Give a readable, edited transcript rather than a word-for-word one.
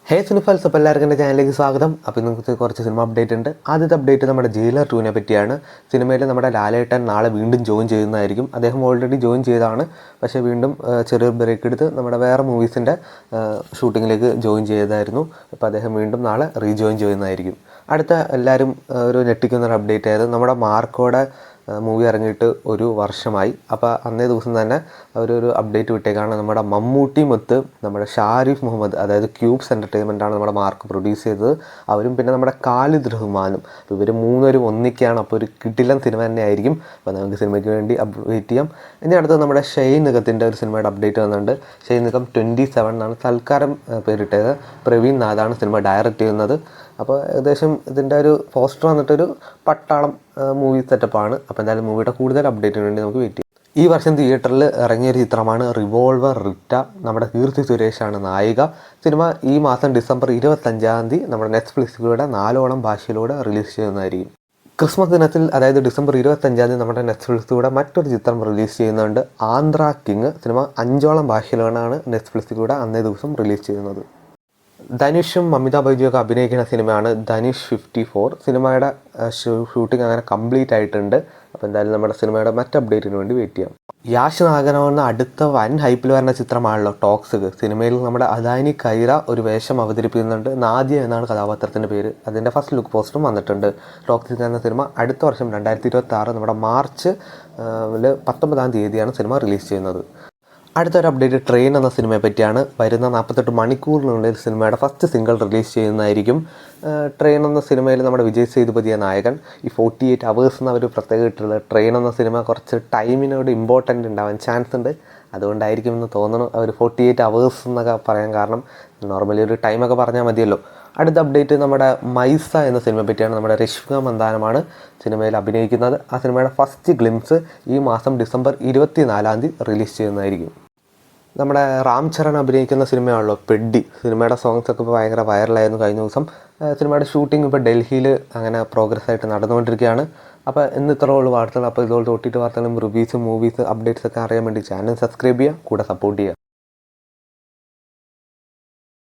ഹേ സിനിഫൽസ്, അപ്പോൾ എല്ലാവർക്കും എൻ്റെ ചാനലിലേക്ക് സ്വാഗതം. അപ്പോൾ ഇന്നത്തെ കുറച്ച് സിനിമ അപ്ഡേറ്റ് ഉണ്ട്. ആദ്യത്തെ അപ്ഡേറ്റ് നമ്മുടെ ജയിലർ 2 പറ്റിയാണ്. സിനിമയിൽ നമ്മുടെ ലാലേട്ടൻ നാളെ വീണ്ടും ജോയിൻ ചെയ്യുന്നതായിരിക്കും. അദ്ദേഹം ഓൾറെഡി ജോയിൻ ചെയ്തതാണ്, പക്ഷേ വീണ്ടും ചെറിയൊരു ബ്രേക്ക് എടുത്ത് നമ്മുടെ വേറെ മൂവീസിൻ്റെ ഷൂട്ടിങ്ങിലേക്ക് ജോയിൻ ചെയ്തായിരുന്നു. അപ്പോൾ അദ്ദേഹം വീണ്ടും നാളെ റീജോയിൻ ചെയ്യുന്നതായിരിക്കും. അടുത്ത എല്ലാവരും ഒരു ഞെട്ടിക്കുന്നൊരു അപ്ഡേറ്റ് ആയത് നമ്മുടെ മാർക്കോടെ മൂവി ഇറങ്ങിയിട്ട് ഒരു വർഷമായി. അപ്പോൾ അന്നേ ദിവസം തന്നെ അവരൊരു അപ്ഡേറ്റ് വിട്ടേക്കാണ്. നമ്മുടെ മമ്മൂട്ടി മൊത്ത് നമ്മുടെ ഷാരിഫ് മുഹമ്മദ്, അതായത് ക്യൂബ്സ് എൻ്റർടൈൻമെൻറ്റാണ് നമ്മുടെ മാർക്ക് പ്രൊഡ്യൂസ് ചെയ്തത്. അവരും പിന്നെ നമ്മുടെ ഖാലിദ് റഹ്മാനും. അപ്പോൾ ഇവർ മൂന്നുപേരും ഒന്നിക്കുകയാണ്. അപ്പോൾ ഒരു കിടിലൻ സിനിമ തന്നെ ആയിരിക്കും. അപ്പോൾ നമുക്ക് സിനിമയ്ക്ക് വേണ്ടി വെയിറ്റ് ചെയ്യാം. ഇനി അടുത്തത് നമ്മുടെ ഷെയ്ൻ നിഗത്തിൻ്റെ ഒരു സിനിമയുടെ അപ്ഡേറ്റ് വന്നിട്ടുണ്ട്. ഷെയ്ൻ നിഗം 27 എന്നാണ് തൽക്കാലം പേരിട്ടത്. പ്രവീൺ നാഥാണ് സിനിമ ഡയറക്റ്റ് ചെയ്യുന്നത്. അപ്പോൾ ഏകദേശം ഇതിൻ്റെ ഒരു പോസ്റ്റർ വന്നിട്ടൊരു പട്ടാളം മൂവി സെറ്റപ്പാണ്. അപ്പോൾ എന്തായാലും മൂവിയുടെ കൂടുതൽ അപ്ഡേറ്റിന് വേണ്ടി നമുക്ക് വെയിറ്റ് ചെയ്യാം. ഈ വർഷം തിയേറ്ററിൽ ഇറങ്ങിയൊരു ചിത്രമാണ് റിവോൾവർ റിറ്റ. നമ്മുടെ കീർത്തി സുരേഷാണ് നായിക. സിനിമ ഈ മാസം ഡിസംബർ 25 നമ്മുടെ നെറ്റ്ഫ്ലിക്സിലൂടെ 4 ഭാഷയിലൂടെ റിലീസ് ചെയ്യുന്നതായിരിക്കും. ക്രിസ്മസ് ദിനത്തിൽ, അതായത് ഡിസംബർ 25 നമ്മുടെ നെറ്റ്ഫ്ലിക്സിലൂടെ മറ്റൊരു ചിത്രം റിലീസ് ചെയ്യുന്നുണ്ട്, ആന്ധ്ര കിങ്. സിനിമ 5 ഭാഷയിലാണ് നെറ്റ്ഫ്ലിക്സിലൂടെ അന്നേ ദിവസം റിലീസ് ചെയ്യുന്നത്. ധനുഷും മമിത ബൈജുവൊക്കെ അഭിനയിക്കുന്ന സിനിമയാണ് ധനുഷ് 54. സിനിമയുടെ ഷൂട്ടിംഗ് അങ്ങനെ കംപ്ലീറ്റ് ആയിട്ടുണ്ട്. അപ്പോൾ എന്തായാലും നമ്മുടെ സിനിമയുടെ മറ്റ് അപ്ഡേറ്റിന് വേണ്ടി വെയിറ്റ് ചെയ്യാം. യാഷ് നാഗരമെന്ന അടുത്ത വൻ ഹൈപ്പിൽ വരുന്ന ചിത്രമാണല്ലോ ടോക്സിക്. സിനിമയിൽ നമ്മുടെ അദാനി കൈറ ഒരു വേഷം അവതരിപ്പിക്കുന്നുണ്ട്. നാദിയ എന്നാണ് കഥാപാത്രത്തിൻ്റെ പേര്. അതിൻ്റെ ഫസ്റ്റ് ലുക്ക് പോസ്റ്ററും വന്നിട്ടുണ്ട്. ടോക്സിക് എന്ന സിനിമ അടുത്ത വർഷം 2026 നമ്മുടെ മാർച്ച് 19 സിനിമ റിലീസ് ചെയ്യുന്നത്. അടുത്തൊരു അപ്ഡേറ്റ് ട്രെയിൻ എന്ന സിനിമയെ പറ്റിയാണ്. വരുന്ന 48 മണിക്കൂറിനുള്ളിൽ സിനിമയുടെ ഫസ്റ്റ് സിംഗിൾ റിലീസ് ചെയ്യുന്നതായിരിക്കും. ട്രെയിൻ എന്ന സിനിമയിൽ നമ്മുടെ വിജയ് സേതുപതിയ നായകൻ. ഈ 48 hours എന്ന് അവർ പ്രത്യേകം ഇട്ടുള്ളത്. ട്രെയിൻ എന്ന സിനിമ കുറച്ച് ടൈമിനോട് ഇമ്പോർട്ടൻ്റ് ഉണ്ടാവാൻ ചാൻസ് ഉണ്ട്. അതുകൊണ്ടായിരിക്കും എന്ന് തോന്നുന്നു അവർ 48 hours എന്നൊക്കെ പറയാൻ കാരണം. നോർമലി ഒരു ടൈമൊക്കെ പറഞ്ഞാൽ മതിയല്ലോ. അടുത്ത അപ്ഡേറ്റ് നമ്മുടെ മൈസ എന്ന സിനിമയെ പറ്റിയാണ്. നമ്മുടെ രശ്മിക മന്ദാനമാണ് സിനിമയിൽ അഭിനയിക്കുന്നത്. ആ സിനിമയുടെ ഫസ്റ്റ് ഗ്ലിംസ് ഈ മാസം ഡിസംബർ 24 റിലീസ് ചെയ്യുന്നതായിരിക്കും. നമ്മുടെ റാം ചരൺ അഭിനയിക്കുന്ന സിനിമയാണല്ലോ പെഡ്ഡി. സിനിമയുടെ സോങ്സ് ഒക്കെ ഇപ്പോൾ ഭയങ്കര വൈറലായിരുന്നു കഴിഞ്ഞ ദിവസം. സിനിമയുടെ ഷൂട്ടിംഗ് ഇപ്പോൾ ഡൽഹിയിൽ അങ്ങനെ പ്രോഗ്രസ് ആയിട്ട് നടന്നുകൊണ്ടിരിക്കുകയാണ്. അപ്പോൾ ഇന്ന് ഇത്രയുള്ള വാർത്തകൾ. അപ്പോൾ ഇതുപോലത്തെ OTT വാർത്തകളും റിവ്യൂസും മൂവീസ് അപ്ഡേറ്റ്സ് ഒക്കെ അറിയാൻ വേണ്ടി ചാനൽ സബ്സ്ക്രൈബ് ചെയ്യുക, കൂടെ സപ്പോർട്ട് ചെയ്യുക.